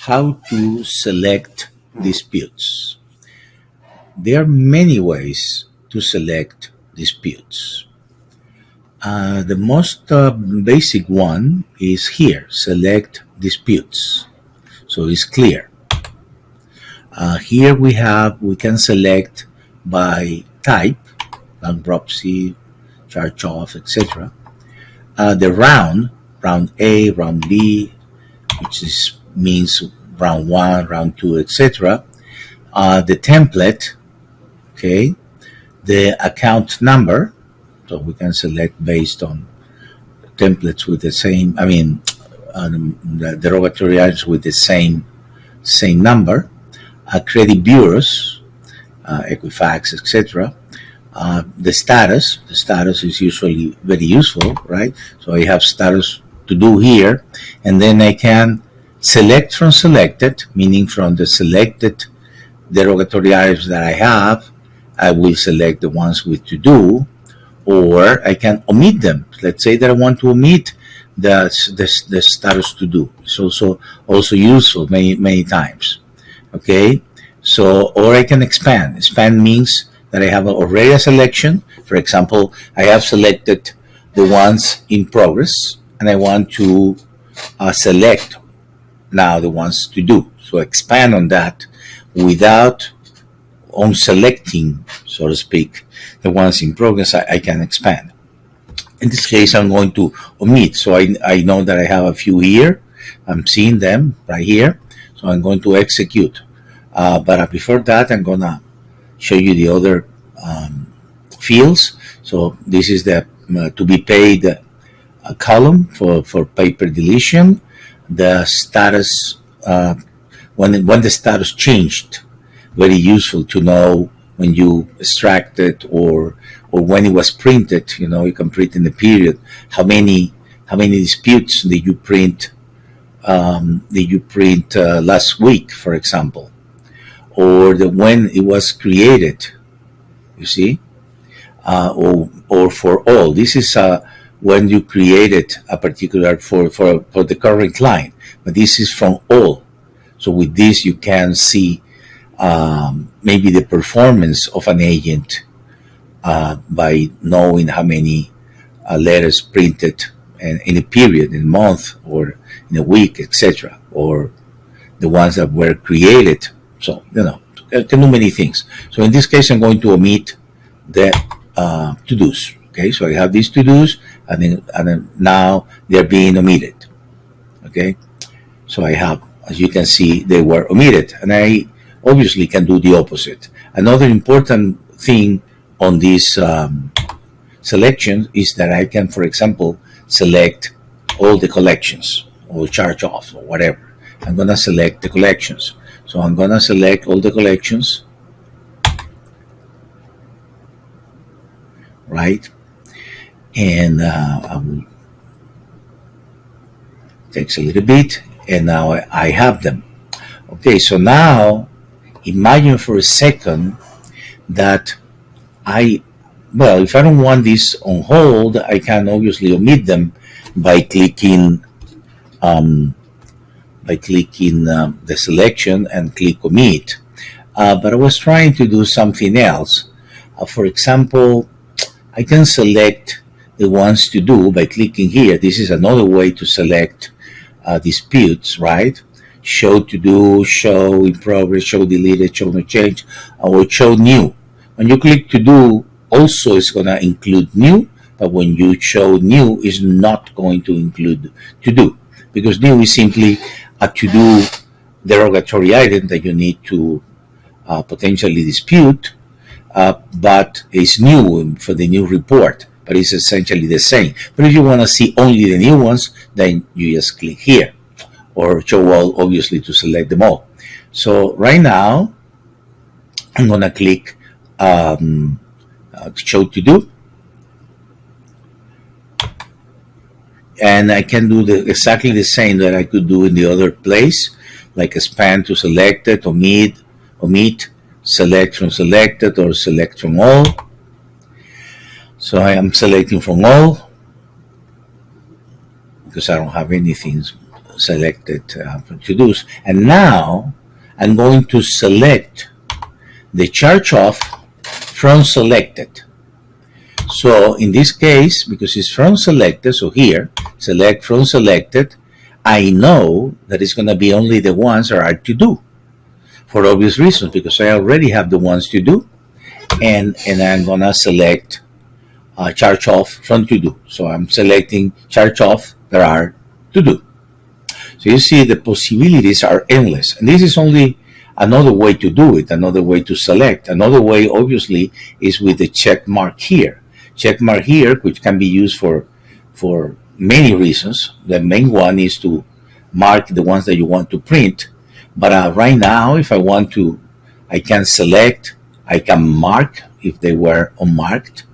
how to select disputes. There are many ways to select disputes. The most basic one is here, select disputes. So it's clear. Here we can select by type, bankruptcy, charge off, etc. The round A, round B, which means round one, round two, etc. The template, okay, the account number, so we can select based on templates with the same, the derogatory items with the same number, credit bureaus, Equifax, etc. The status is usually very useful, right? So I have status to do here, and then I can select from selected, meaning from the selected derogatory items that I have, I will select the ones with to do, or I can omit them. Let's say that I want to omit the status to do. It's also useful many times. Okay, so or I can expand. Expand means that I have already a selection. For example, I have selected the ones in progress, and I want to select now the ones to do. So expand on that without on selecting, so to speak, the ones in progress. I can expand. In this case, I'm going to omit. So I know that I have a few here. I'm seeing them right here. So I'm going to execute. But before that, I'm going to show you the other fields. So this is the to be paid column for paper deletion. The status, when the status changed, very useful to know when you extract it or when it was printed. You can print in the period how many disputes did you print last week, for example, or when it was created. You see, or for all. This is when you created a particular for the current client, but this is from all. So with this, you can see maybe the performance of an agent by knowing how many letters printed in a period, in a month, or in a week, etc., or the ones that were created. So, it can do many things. So in this case, I'm going to omit the to-dos. Okay, so I have these to-dos, and then now they're being omitted. Okay, so I have, as you can see, they were omitted, and I obviously can do the opposite. Another important thing on this selection is that I can, for example, select all the collections or charge off or whatever. I'm going to select the collections. So I'm going to select all the collections, right? And takes a little bit, and now I have them. Okay, so now imagine for a second that if I don't want this on hold, I can obviously omit them by clicking the selection and click omit. But I was trying to do something else. For example, I can select the ones to do by clicking here. This is another way to select disputes, right? Show to do, show in progress, show deleted, show no change, or show new. When you click to do, also it's going to include new, but when you show new, it's not going to include to do, because new is simply a to do derogatory item that you need to potentially dispute, but it's new for the new report, but it's essentially the same. But if you want to see only the new ones, then you just click here, or show all, obviously, to select them all. So right now, I'm going to click show to do, and I can do exactly the same that I could do in the other place, like expand to selected, omit, select from selected, or select from all. So I am selecting from all because I don't have anything selected to-dos. And now I'm going to select the charge off from selected. So in this case, because it's from selected, so here, select from selected, I know that it's going to be only the ones that are to do, for obvious reasons, because I already have the ones to do, and I'm going to select charge off from to do. So I'm selecting charge off that are to do. So you see the possibilities are endless, and this is only another way to do it, another way to select. Another way, obviously, is with the check mark here. Check mark here, which can be used for many reasons. The main one is to mark the ones that you want to print. But right now, if I want to, I can select, I can mark if they were unmarked.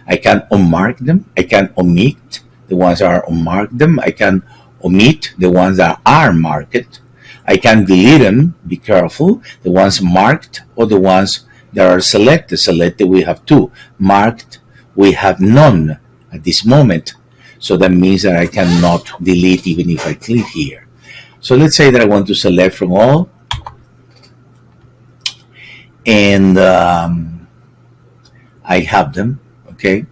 I can unmark them. I can omit the ones that are unmarked them. I can omit the ones that are marked. I can delete them, be careful, the ones marked or the ones that are selected. Selected, we have two. Marked, we have none at this moment. So that means that I cannot delete even if I click here. So let's say that I want to select from all. And I have them, okay?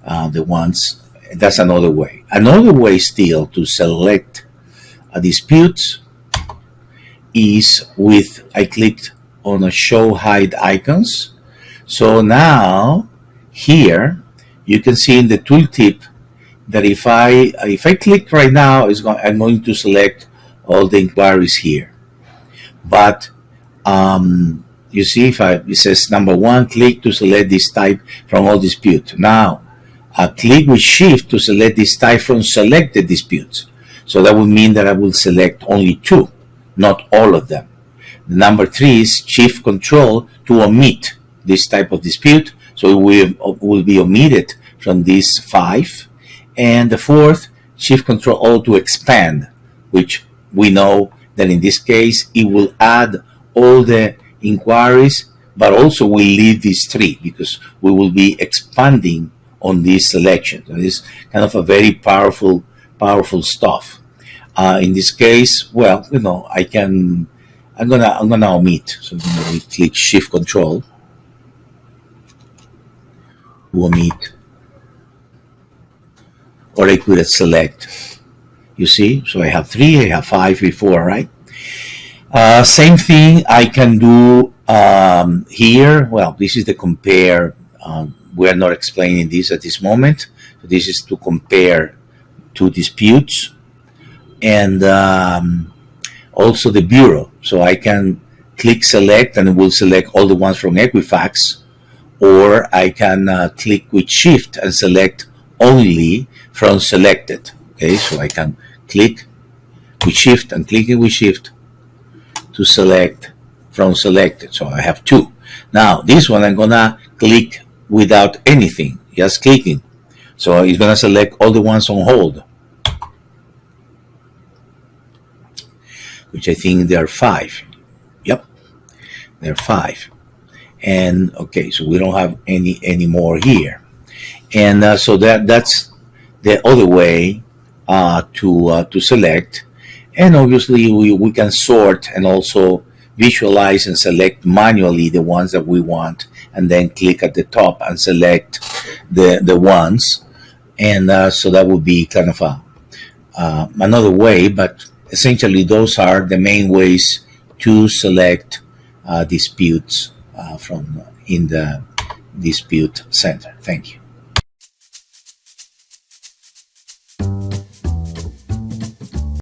The ones, that's another way. Another way still to select disputes is with, I clicked on a show hide icons. So now here you can see in the tooltip that if I click right now, I'm going to select all the inquiries here. But you see, it says number one, click to select this type from all dispute. Now, click with shift to select this type from selected disputes. So that would mean that I will select only two, not all of them. The number three is shift control to omit this type of dispute. So it will be omitted from these five. And the fourth, shift control all to expand, which we know that in this case, it will add all the inquiries, but also will leave these three because we will be expanding on this selection. So this is kind of a very powerful stuff. In this case, well, you know, I'm gonna omit. So I'm gonna click Shift Control to omit, or I could select. You see, so I have three, I have five before, right? Same thing I can do here. Well, this is the compare. We're not explaining this at this moment. So this is to compare two disputes. And also the bureau. So I can click select and it will select all the ones from Equifax. Or I can click with shift and select only from selected. Okay, so I can click with shift and clicking with shift to select from selected. So I have two. Now this one I'm gonna click without anything, just clicking. So it's gonna select all the ones on hold, which I think there are five. Yep, there are five. And okay, so we don't have any more here. And so that's the other way to select. And obviously we can sort and also visualize and select manually the ones that we want, and then click at the top and select the ones. And so that would be kind of another way, but essentially those are the main ways to select disputes from in the dispute center. Thank you.